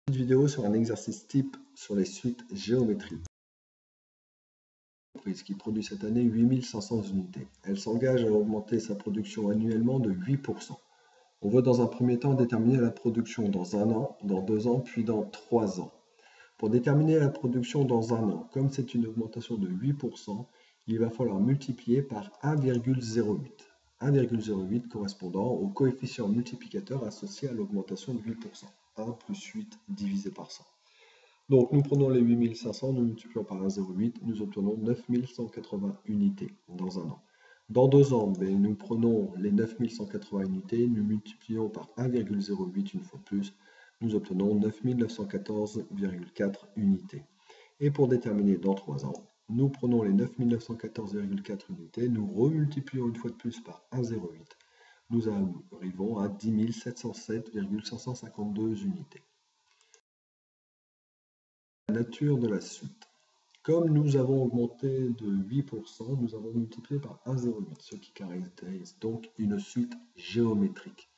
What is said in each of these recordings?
Cette vidéo sur un exercice type sur les suites géométriques. L'entreprise qui produit cette année 8500 unités. Elle s'engage à augmenter sa production annuellement de 8%. On veut dans un premier temps déterminer la production dans 1 an, dans 2 ans, puis dans 3 ans. Pour déterminer la production dans 1 an, comme c'est une augmentation de 8%, il va falloir multiplier par 1,08. 1,08 correspondant au coefficient multiplicateur associé à l'augmentation de 8%. 1 plus 8 divisé par 100. Donc nous prenons les 8500, nous multiplions par 1,08, nous obtenons 9180 unités dans 1 an. Dans 2 ans, nous prenons les 9180 unités, nous multiplions par 1,08 une fois de plus, nous obtenons 9914,4 unités. Et pour déterminer dans 3 ans, nous prenons les 9914,4 unités, nous remultiplions une fois de plus par 1,08. Nous arrivons à 10 707,552 unités. La nature de la suite. Comme nous avons augmenté de 8%, nous avons multiplié par 1,08, ce qui caractérise donc une suite géométrique.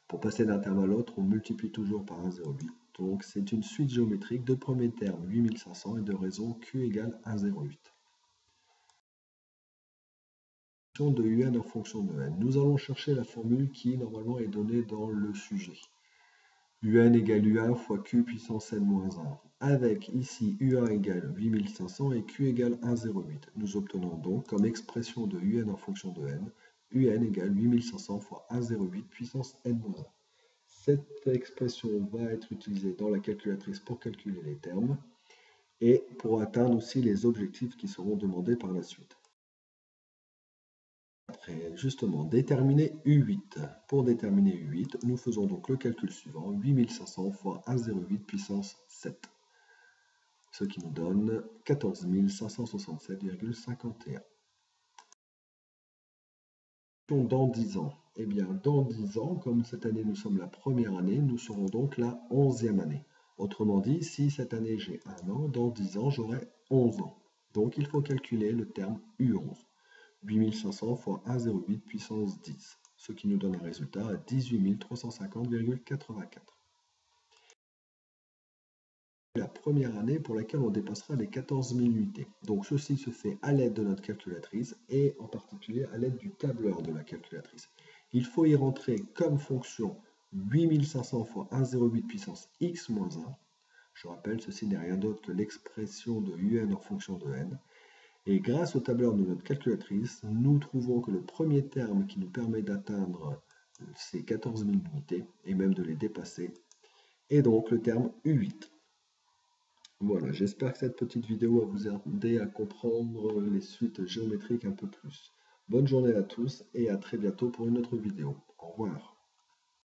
Pour passer d'un terme à l'autre, on multiplie toujours par 1,08. Donc c'est une suite géométrique de premier terme 8500 et de raison Q égale 1,08. De UN en fonction de n. Nous allons chercher la formule qui normalement est donnée dans le sujet. UN égale U1 fois Q puissance n-1, avec ici U1 égale 8500 et Q égale 1,08. Nous obtenons donc comme expression de UN en fonction de n, UN égale 8500 fois 1,08 puissance n-1. Cette expression va être utilisée dans la calculatrice pour calculer les termes et pour atteindre aussi les objectifs qui seront demandés par la suite. Après, justement, déterminer U8. Pour déterminer U8, nous faisons donc le calcul suivant, 8500 fois 1,08 puissance 7, ce qui nous donne 14 567,51. Dans 10 ans. Eh bien, dans 10 ans, comme cette année nous sommes la première année, nous serons donc la 11e année. Autrement dit, si cette année j'ai 1 an, dans 10 ans j'aurai 11 ans. Donc il faut calculer le terme U11. 8500 fois 1,08 puissance 10, ce qui nous donne un résultat à 18 350,84. La première année pour laquelle on dépassera les 14 000 unités. Donc ceci se fait à l'aide de notre calculatrice et en particulier à l'aide du tableur de la calculatrice. Il faut y rentrer comme fonction 8500 fois 1,08 puissance x moins 1. Je rappelle, ceci n'est rien d'autre que l'expression de UN en fonction de n. Et grâce au tableur de notre calculatrice, nous trouvons que le premier terme qui nous permet d'atteindre ces 14 000 unités, et même de les dépasser, est donc le terme U8. Voilà, j'espère que cette petite vidéo va vous aider à comprendre les suites géométriques un peu plus. Bonne journée à tous et à très bientôt pour une autre vidéo. Au revoir.